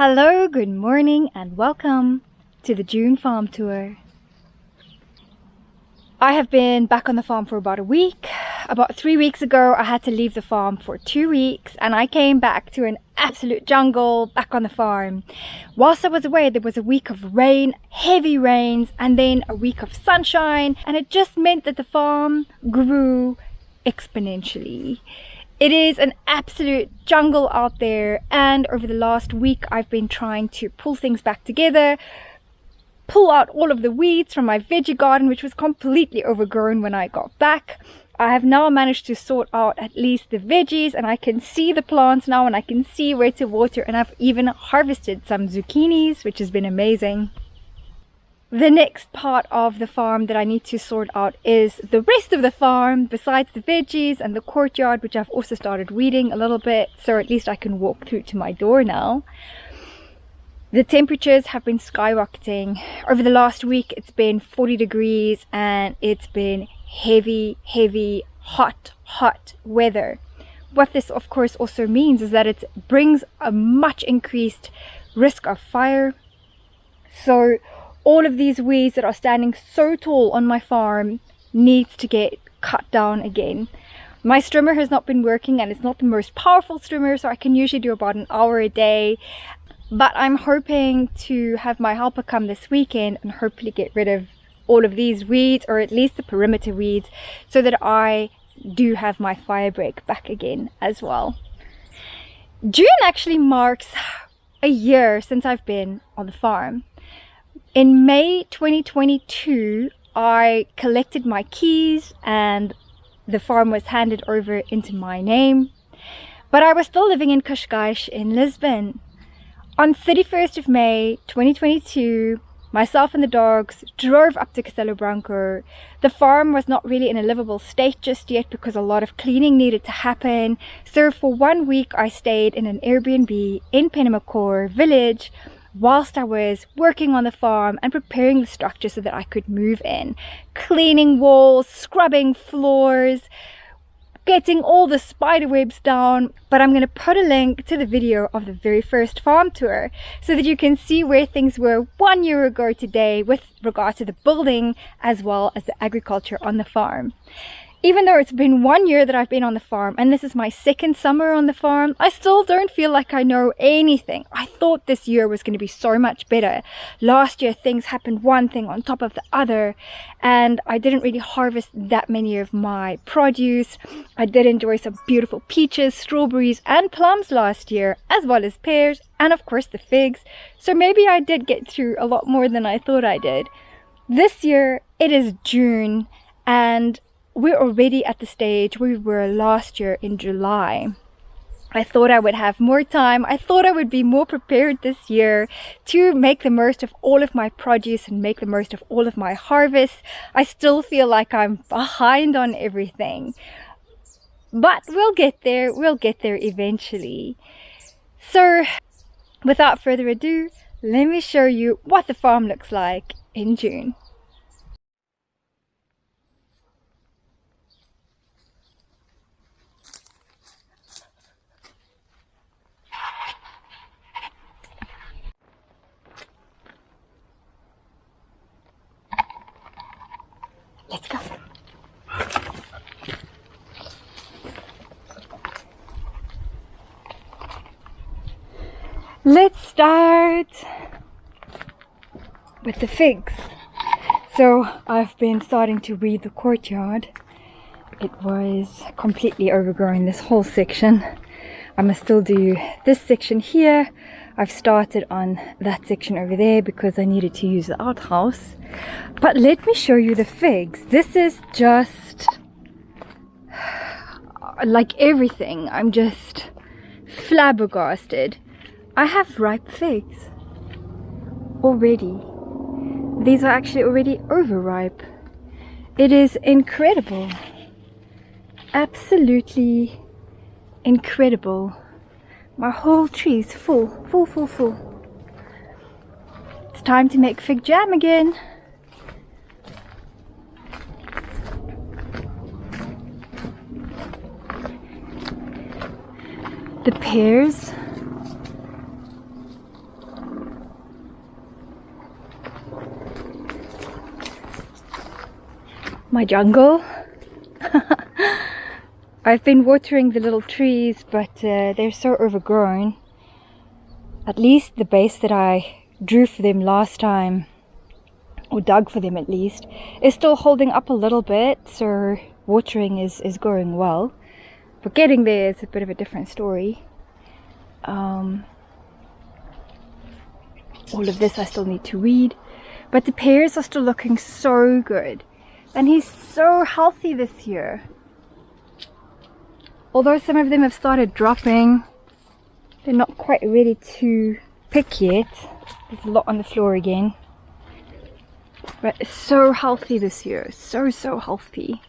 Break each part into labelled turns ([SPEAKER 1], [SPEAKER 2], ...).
[SPEAKER 1] Hello, good morning, and welcome to the June farm tour. I have been back on the farm for about a week. About 3 weeks ago, I had to leave the farm for 2 weeks, and I came back to an absolute jungle back on the farm. Whilst I was away, there was a week of rain, heavy rains, and then a week of sunshine, and it just meant that the farm grew exponentially. It is an absolute jungle out there, and over the last week I've been trying to pull things back together, pull out all of the weeds from my veggie garden, which was completely overgrown when I got back. I have now managed to sort out at least the veggies, and I can see the plants now and I can see where to water, and I've even harvested some zucchinis, which has been amazing. The next part of the farm that I need to sort out is the rest of the farm, besides the veggies and the courtyard, which I've also started weeding a little bit, so at least I can walk through to my door now. The temperatures have been skyrocketing. Over the last week it's been 40 degrees and it's been heavy, hot weather. What this of course also means is that it brings a much increased risk of fire. So all of these weeds that are standing so tall on my farm needs to get cut down again. My strimmer has not been working, and it's not the most powerful strimmer, so I can usually do about an hour a day. But I'm hoping to have my helper come this weekend and hopefully get rid of all of these weeds, or at least the perimeter weeds, so that I do have my fire break back again as well. June actually marks a year since I've been on the farm. In May 2022, I collected my keys and the farm was handed over into my name, but I was still living in Cascais in Lisbon. On 31st of May 2022, myself and the dogs drove up to Castelo Branco. The farm was not really in a livable state just yet because a lot of cleaning needed to happen. So for 1 week I stayed in an Airbnb in Penamacor village whilst I was working on the farm and preparing the structure so that I could move in. Cleaning walls, scrubbing floors, getting all the spider webs down. But I'm going to put a link to the video of the very first farm tour so that you can see where things were 1 year ago today with regard to the building as well as the agriculture on the farm. Even though it's been 1 year that I've been on the farm, and this is my second summer on the farm, I still don't feel like I know anything. I thought this year was going to be so much better. Last year things happened one thing on top of the other, and I didn't really harvest that many of my produce. I did enjoy some beautiful peaches, strawberries and plums last year, as well as pears and of course the figs. So maybe I did get through a lot more than I thought I did. This year it is June, and we're already at the stage we were last year in July. I thought I would have more time. I thought I would be more prepared this year to make the most of all of my produce and make the most of all of my harvests. I still feel like I'm behind on everything, but we'll get there eventually. So without further ado, let me show you what the farm looks like in June. Let's go. Let's start with the figs. So I've been starting to weed the courtyard. It was completely overgrown, this whole section. I must still do this section here. I've started on that section over there because I needed to use the outhouse. But let me show you the figs. This is just like everything. I'm just flabbergasted. I have ripe figs already. These are actually already overripe. It is incredible. Absolutely incredible. My whole tree is full. It's time to make fig jam again. The pears my jungle. I've been watering the little trees, but they're so overgrown. At least the base that I drew for them last time, or dug for them at least, is still holding up a little bit, so watering is going well. But getting there is a bit of a different story. All of this I still need to weed, but the pears are still looking so good. And he's so healthy this year. Although some of them have started dropping, they're not quite ready to pick yet. There's a lot on the floor again. But it's so healthy this year, so healthy.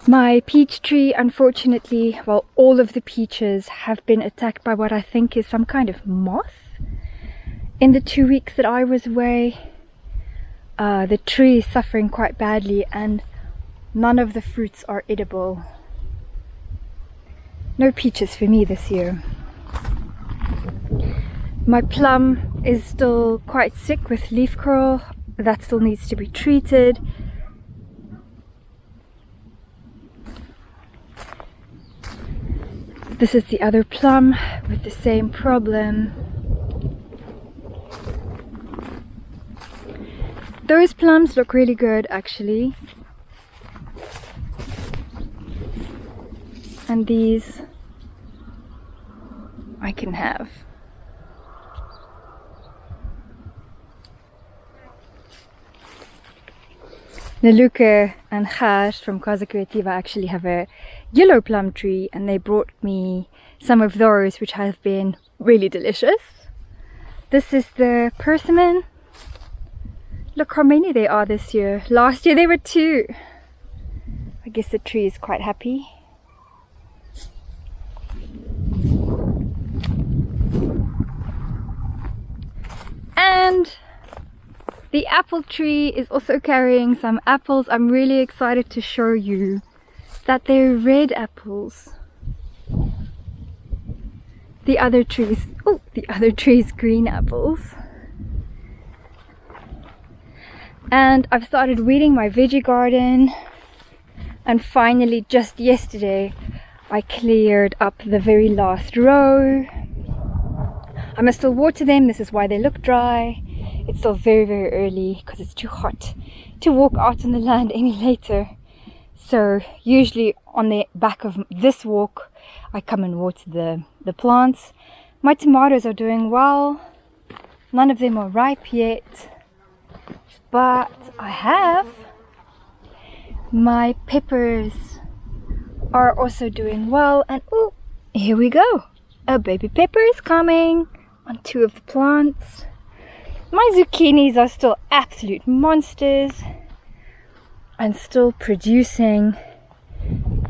[SPEAKER 1] My peach tree, unfortunately, well, all of the peaches have been attacked by what I think is some kind of moth. In the 2 weeks that I was away, the tree is suffering quite badly and none of the fruits are edible. No peaches for me this year. My plum is still quite sick with leaf curl. That still needs to be treated. This is the other plum with the same problem. Those plums look really good actually. And these I can have. Naluka and Gers from Casa Creativa actually have a yellow plum tree, and they brought me some of those, which have been really delicious. This is the persimmon. Look how many there are this year. Last year there were 2. I guess the tree is quite happy. And the apple tree is also carrying some apples. I'm really excited to show you that they're red apples. The other trees, green apples. And I've started weeding my veggie garden, and finally just yesterday I cleared up the very last row. I must still water them, this is why they look dry. It's still very early because it's too hot to walk out on the land any later. So usually on the back of this walk I come and water the plants. My tomatoes are doing well. None of them are ripe yet, but I have. My peppers are also doing well, and oh, here we go. A baby pepper is coming on 2 of the plants. My zucchinis are still absolute monsters and still producing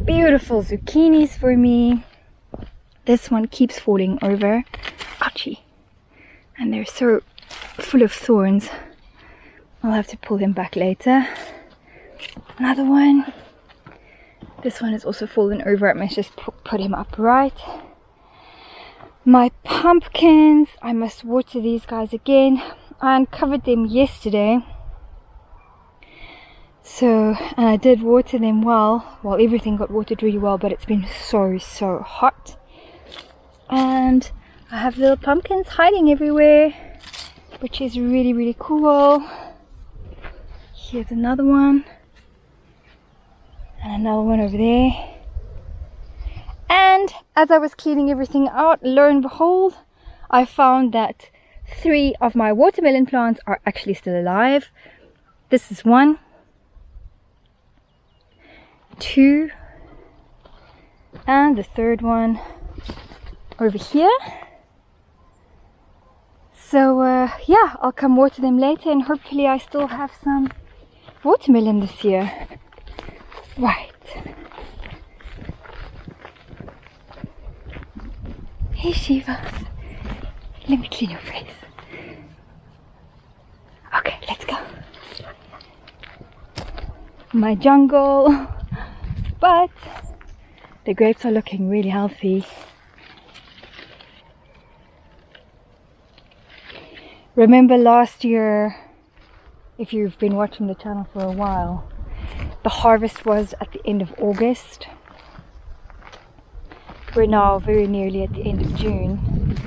[SPEAKER 1] beautiful zucchinis for me. This one keeps falling over. Ouchie. And they're so full of thorns. I'll have to pull them back later. Another one. This one is also fallen over. I must just put him upright. My pumpkins, I must water these guys again. I uncovered them yesterday. So, and I did water them well. Well, everything got watered really well, but it's been so hot. And I have little pumpkins hiding everywhere, which is really cool. Here's another one. And another one over there. And as I was cleaning everything out, lo and behold, I found that 3 of my watermelon plants are actually still alive. This is 1, 2, and the 3rd one over here. So yeah, I'll come water them later, and hopefully I still have some watermelon this year. Right. Hey Shiva, let me clean your face. Okay, let's go. My jungle, but the grapes are looking really healthy. Remember last year if you've been watching the channel for a while. The harvest was at the end of August. We're now very nearly at the end of June,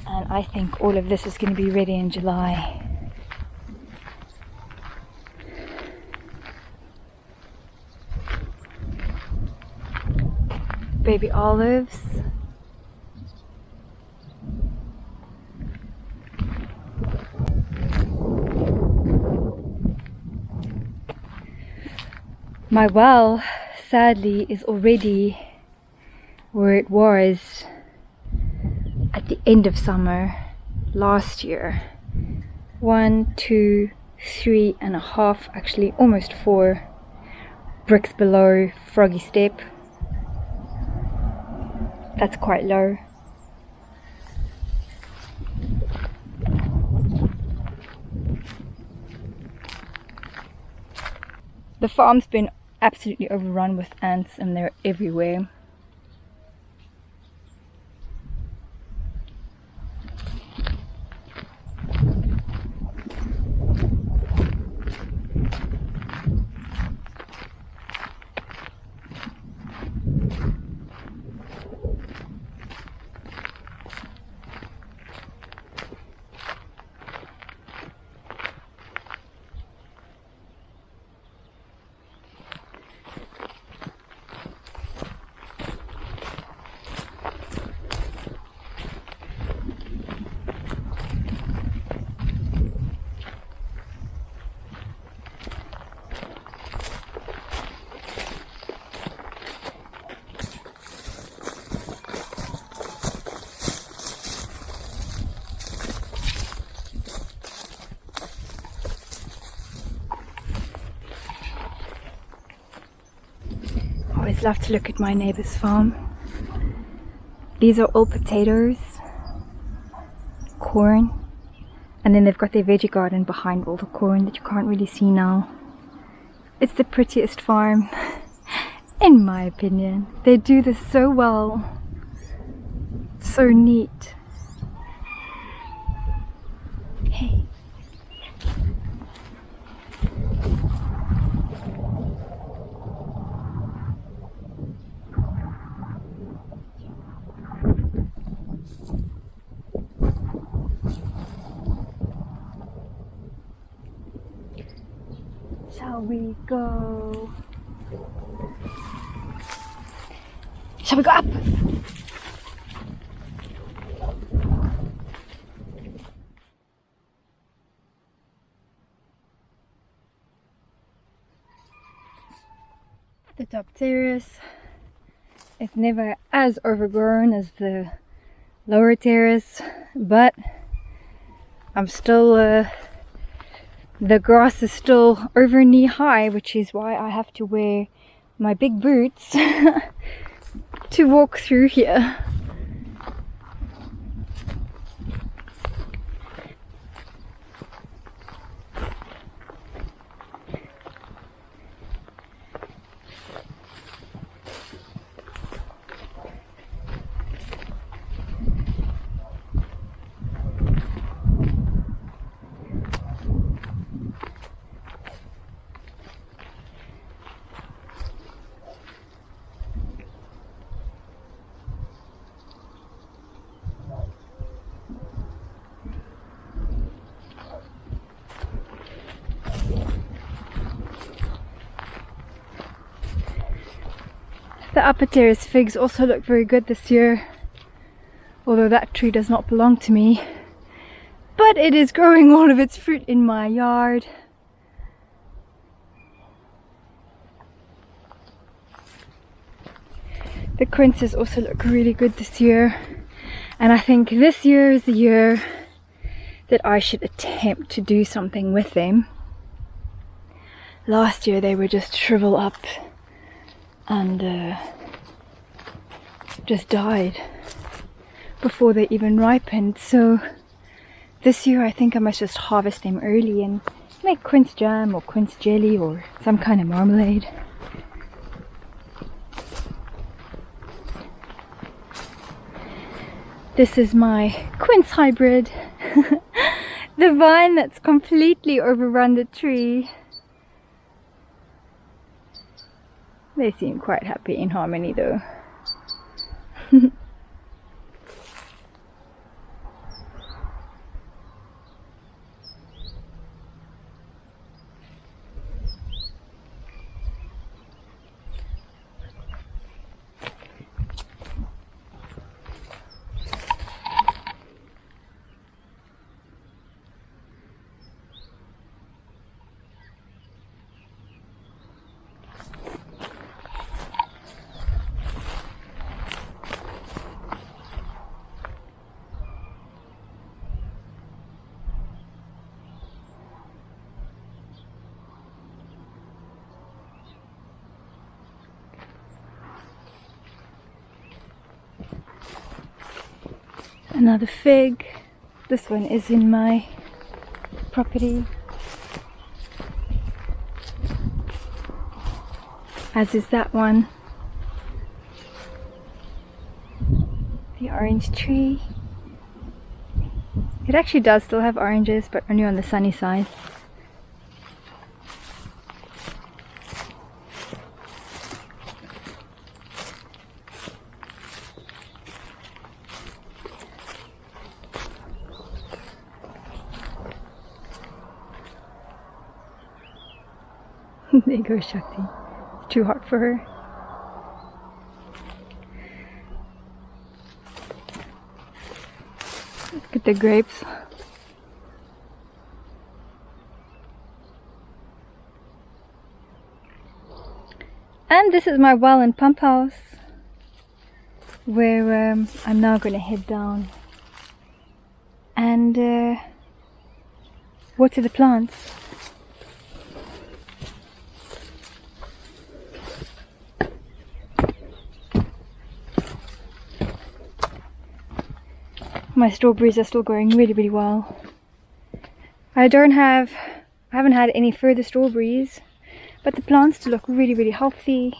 [SPEAKER 1] and I think all of this is going to be ready in July. Baby olives. My well, sadly, is already where it was at the end of summer last year. 1, 2, 3.5, actually almost 4 bricks below Froggy Step. That's quite low. The farm's been absolutely overrun with ants and they're everywhere. I always love to look at my neighbor's farm. These are all potatoes, corn, and then they've got their veggie garden behind all the corn that you can't really see now. It's the prettiest farm, in my opinion. They do this so well. So neat. Hey. Shall we go? Shall we go up? The top terrace is never as overgrown as the lower terrace, but I'm still the grass is still over knee high, which is why I have to wear my big boots to walk through here. The upper terrace figs also look very good this year, although that tree does not belong to me, but it is growing all of its fruit in my yard. The quinces also look really good this year, and I think this year is the year that I should attempt to do something with them. Last year they were just shrivel up and just died before they even ripened, so this year I think I must just harvest them early and make quince jam or quince jelly or some kind of marmalade. This is my quince hybrid. The vine that's completely overrun the tree. They seem quite happy in harmony though. Another fig. This one is in my property, as is that one. The orange tree. It actually does still have oranges, but only on the sunny side. There goes Shakti. It's too hot for her. Look at the grapes. And this is my well and pump house, where I'm now going to head down and water the plants. My strawberries are still growing really well. I haven't had any further strawberries, but the plants still look really healthy.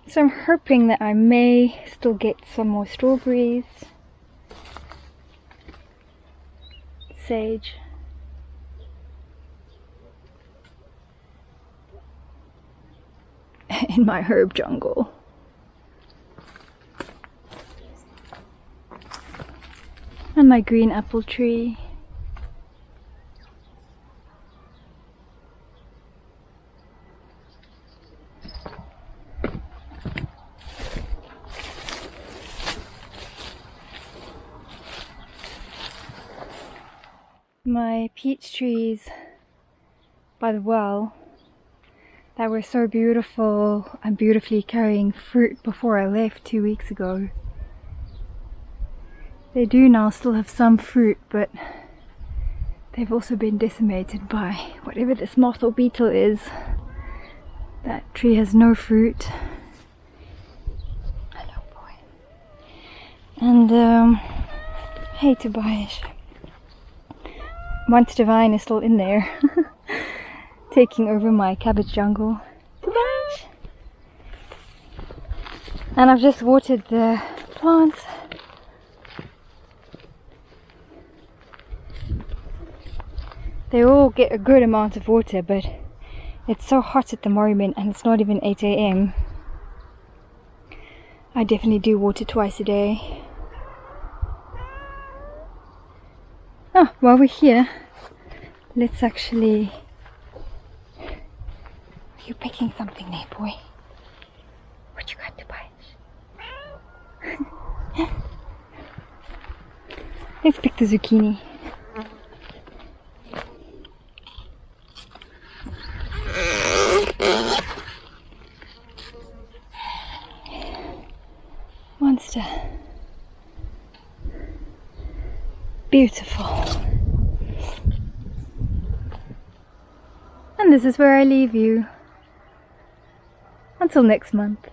[SPEAKER 1] So I'm hoping that I may still get some more strawberries. Sage. In my herb jungle. And my green apple tree. My peach trees by the well that were so beautiful and beautifully carrying fruit before I left 2 weeks ago. They do now still have some fruit, but they've also been decimated by whatever this moth or beetle is. That tree has no fruit. Hello, boy. And hey Tobias. Monster Vine is still in there. Taking over my cabbage jungle. Tobias! And I've just watered the plants. They all get a good amount of water, but it's so hot at the moment and it's not even 8 AM. I definitely do water twice a day. Oh, while we're here, let's actually... Are you picking something there, boy? What you got to buy? Let's pick the zucchini. Monster. Beautiful. And this is where I leave you. Until next month.